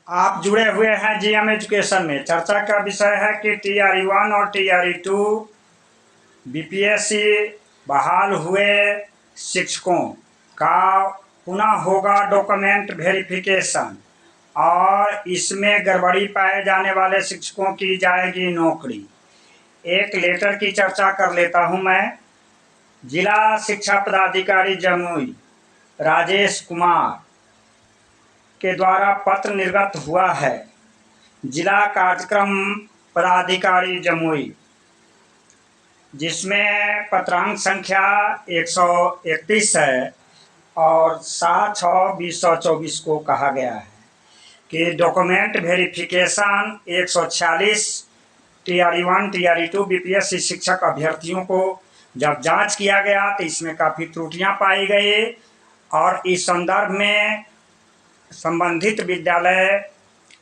आप जुड़े हुए हैं जीएम एजुकेशन में। चर्चा का विषय है कि TRE 1 और TRE 2 बीपीएससी बहाल हुए शिक्षकों का पुनः होगा डॉक्यूमेंट वेरिफिकेशन और इसमें गड़बड़ी पाए जाने वाले शिक्षकों की जाएगी नौकरी। एक लेटर की चर्चा कर लेता हूं मैं। जिला शिक्षा पदाधिकारी जमुई राजेश कुमार के द्वारा पत्र निर्गत हुआ है। जिला कार्यक्रम पदाधिकारी जमुई, जिसमें पत्रांक संख्या 131 है और 7/6/2024 को कहा गया है कि document verification 146 TRE 1 TRE 2 BPSC शिक्षक अभ्यर्थियों को जब जांच किया गया तो इसमें काफ़ी त्रुटियां पाई गई और इस संदर्भ में संबंधित विद्यालय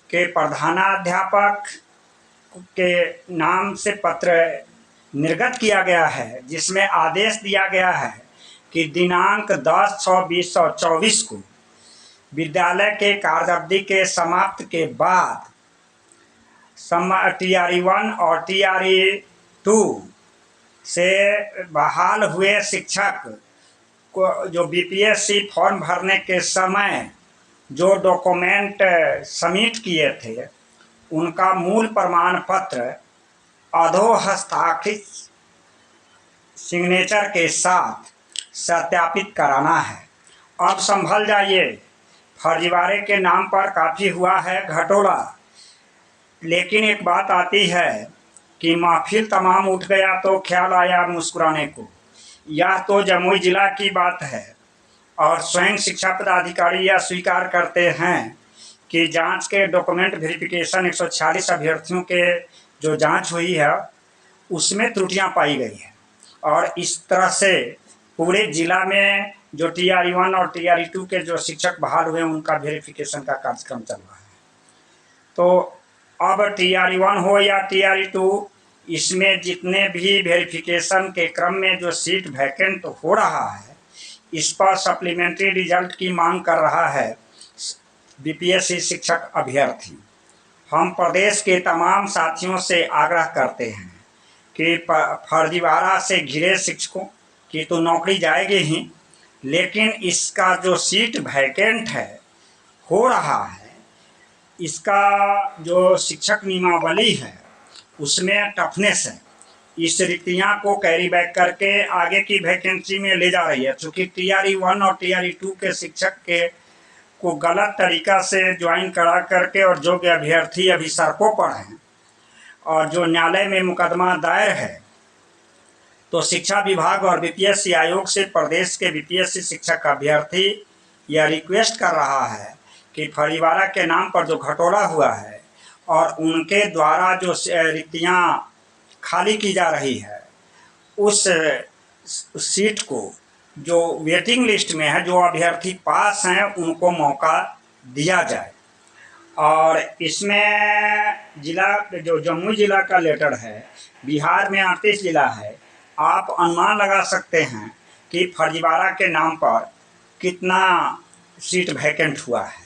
के प्रधानाध्यापक के नाम से पत्र निर्गत किया गया है, जिसमें आदेश दिया गया है कि दिनांक 10/6/2024 को विद्यालय के कार्यावधि के समाप्ति के बाद TRE 1 और TRE 2 से बहाल हुए शिक्षक को जो बीपीएससी फॉर्म भरने के समय जो डॉक्यूमेंट सबमिट किए थे उनका मूल प्रमाण पत्र अधो हस्ताक्षरित सिग्नेचर के साथ सत्यापित कराना है। अब संभल जाइए, फर्जीवाड़े के नाम पर काफ़ी हुआ है घटोला, लेकिन एक बात आती है कि महफिल तमाम उठ गया तो ख्याल आया मुस्कुराने को। यह तो जमुई जिला की बात है और स्वयं शिक्षा पदाधिकारी यह स्वीकार करते हैं कि जांच के डॉक्यूमेंट वेरिफिकेशन 146 अभ्यर्थियों के जो जांच हुई है उसमें त्रुटियां पाई गई है और इस तरह से पूरे जिला में जो TRE 1 और TRE 2 के जो शिक्षक बहाल हुए उनका वेरिफिकेशन का कार्यक्रम चल रहा है। तो अब TRE 1 हो या TRE 2, इसमें जितने भी वेरिफिकेशन के क्रम में जो सीट वैकेंट हो रहा है इस पर सप्लीमेंट्री रिजल्ट की मांग कर रहा है बीपीएससी शिक्षक अभ्यर्थी। हम प्रदेश के तमाम साथियों से आग्रह करते हैं कि फर्जीवाड़ा से घिरे शिक्षकों की तो नौकरी जाएगी ही, लेकिन इसका जो सीट वैकेंट है हो रहा है, इसका जो शिक्षक नियमावली है उसमें टफनेस है। इस रिक्तियां को कैरी बैक करके आगे की वैकेंसी में ले जा रही है। चूँकि TRE 1 और TRE 2 के शिक्षक के को गलत तरीका से ज्वाइन करा करके और जो अभ्यर्थी अभी सड़कों पर हैं और जो न्यायालय में मुकदमा दायर है, तो शिक्षा विभाग और बीपीएससी आयोग से प्रदेश के बीपीएससी शिक्षक अभ्यर्थी यह रिक्वेस्ट कर रहा है कि फर्जीवाड़ा के नाम पर जो घटोला हुआ है और उनके द्वारा जो रिक्तियाँ खाली की जा रही है उस सीट को जो वेटिंग लिस्ट में है, जो अभ्यर्थी पास हैं उनको मौका दिया जाए। और इसमें जिला जो जमुई जिला का लेटर है, बिहार में 38 जिला है, आप अनुमान लगा सकते हैं कि फर्जीवाड़ा के नाम पर कितना सीट वैकेंट हुआ है।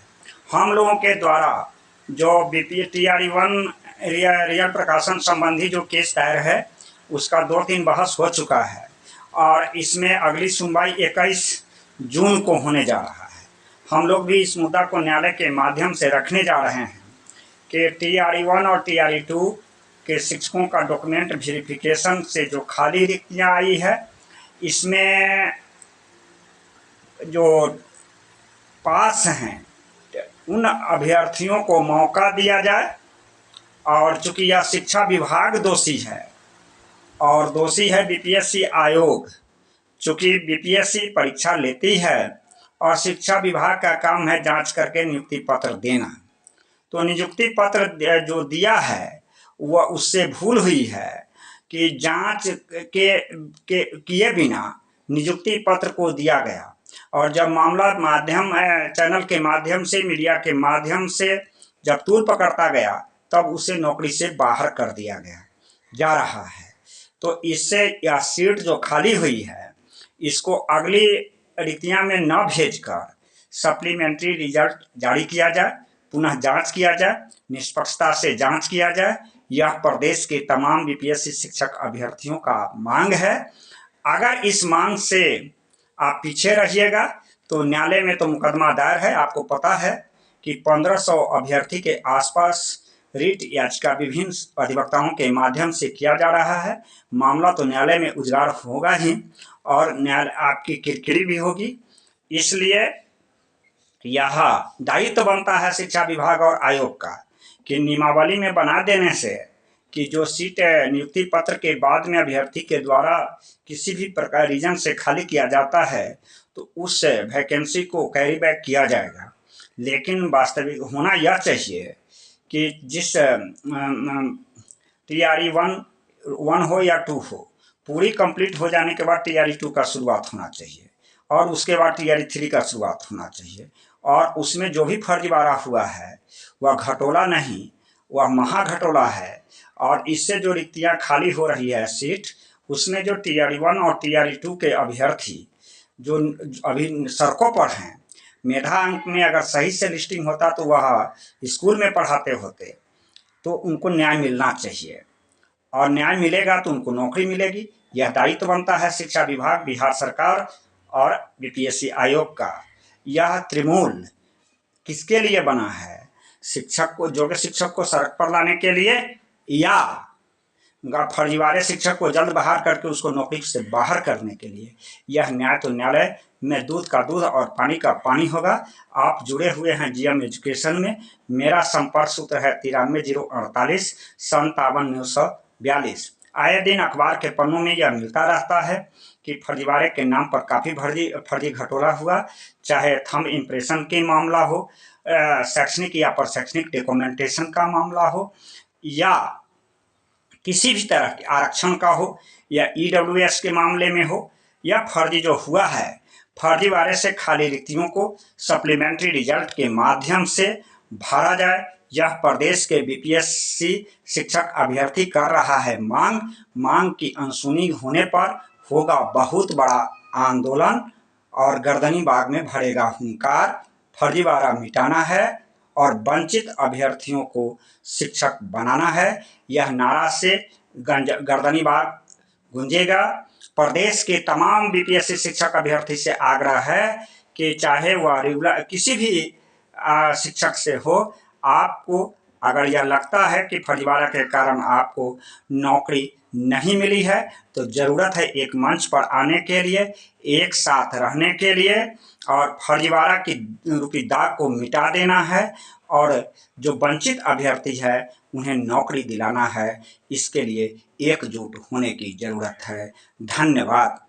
हम लोगों के द्वारा जो TRE 1 रियल प्रकाशन संबंधी जो केस दायर है उसका 2-3 बहस हो चुका है और इसमें अगली सुनवाई 21 जून को होने जा रहा है। हम लोग भी इस मुद्दा को न्यायालय के माध्यम से रखने जा रहे हैं कि TRE 1 और TRE 2 के शिक्षकों का डॉक्यूमेंट वेरिफिकेशन से जो खाली रिक्तियाँ आई है, इसमें जो पास हैं उन अभ्यर्थियों को मौका दिया जाए। और चूँकि यह शिक्षा विभाग दोषी है और दोषी है बीपीएससी आयोग, चूँकि बीपीएससी परीक्षा लेती है और शिक्षा विभाग का काम है जांच करके नियुक्ति पत्र देना, तो नियुक्ति पत्र जो दिया है वह उससे भूल हुई है कि जांच के किए बिना नियुक्ति पत्र को दिया गया और जब मामला माध्यम चैनल के माध्यम से, मीडिया के माध्यम से जब तूल पकड़ता गया तब उसे नौकरी से बाहर कर दिया गया जा रहा है। तो इससे यह सीट जो खाली हुई है इसको अगली रिक्तियां में न भेजकर सप्लीमेंट्री रिजल्ट जारी किया जाए। पुनः जांच किया जाए, निष्पक्षता से जांच किया जाए। यह प्रदेश के तमाम बीपीएससी शिक्षक अभ्यर्थियों का मांग है। अगर इस मांग से आप पीछे रहिएगा तो न्यायालय में तो मुकदमा दायर है। आपको पता है कि 1500 अभ्यर्थी के आसपास रिट याचिका विभिन्न अधिवक्ताओं के माध्यम से किया जा रहा है। मामला तो न्यायालय में उजागर होगा ही और न्यायालय आपकी किरकिरी भी होगी। इसलिए यह दायित्व बनता है शिक्षा विभाग और आयोग का कि नियमावली में बना देने से कि जो सीट नियुक्ति पत्र के बाद में अभ्यर्थी के द्वारा किसी भी प्रकार रीजन से खाली किया जाता है तो उस वैकेंसी को कैरी बैक किया जाएगा। लेकिन वास्तविक होना यह चाहिए कि जिस TRE 1 हो या 2 हो, पूरी कंप्लीट हो जाने के बाद TRE 2 का शुरुआत होना चाहिए और उसके बाद TRE 3 का शुरुआत होना चाहिए। और उसमें जो भी फर्जीवाड़ा हुआ है वह घटोला नहीं, वह महाघटोला है। और इससे जो रिक्तियां खाली हो रही है सीट, उसमें जो TRE 1 और TRE 2 के अभ्यर्थी जो अभी सड़कों पर हैं, मेधा अंक में अगर सही से लिस्टिंग होता तो वह स्कूल में पढ़ाते होते, तो उनको न्याय मिलना चाहिए और न्याय मिलेगा तो उनको नौकरी मिलेगी। यह दायित्व बनता है शिक्षा विभाग, बिहार सरकार और बीपीएससी आयोग का। यह त्रिमूल किसके लिए बना है? शिक्षक को, योग्य शिक्षक को सड़क पर लाने के लिए या फर्जीवाड़े शिक्षक को जल्द बहाल करके उसको नौकरी से बाहर करने के लिए। यह न्याय तो न्यायालय में दूध का दूध और पानी का पानी होगा। आप जुड़े हुए हैं GM एजुकेशन में। मेरा संपर्क सूत्र है 93 048 57 942। आए दिन अखबार के पन्नों में यह मिलता रहता है कि फर्जीवाड़े के नाम पर काफ़ी फर्जी घटोला हुआ, चाहे थंब इम्प्रेशन के मामला हो, शैक्षणिक या प्रशैक्षणिक डॉक्यूमेंटेशन का मामला हो, या किसी भी तरह के आरक्षण का हो, या EWS के मामले में हो, या फर्जी जो हुआ है, फर्जीवाड़े से खाली रिक्तियों को सप्लीमेंट्री रिजल्ट के माध्यम से भरा जाए। यह प्रदेश के बीपीएससी शिक्षक अभ्यर्थी कर रहा है मांग की अनसुनी होने पर होगा बहुत बड़ा आंदोलन और गर्दनी बाग में भरेगा हुंकार। फर्जीवाड़ा मिटाना है और वंचित अभ्यर्थियों को शिक्षक बनाना है। यह नारा से गर्दनी बाग गूंजेगा। प्रदेश के तमाम बीपीएससी शिक्षक अभ्यर्थी से आग्रह है कि चाहे वह रेगुलर किसी भी शिक्षक से हो, आपको अगर यह लगता है कि फर्जीवाड़ा के कारण आपको नौकरी नहीं मिली है तो ज़रूरत है एक मंच पर आने के लिए, एक साथ रहने के लिए और फर्जीवाड़ा की रूपी दाग को मिटा देना है और जो वंचित अभ्यर्थी है उन्हें नौकरी दिलाना है। इसके लिए एकजुट होने की ज़रूरत है। धन्यवाद।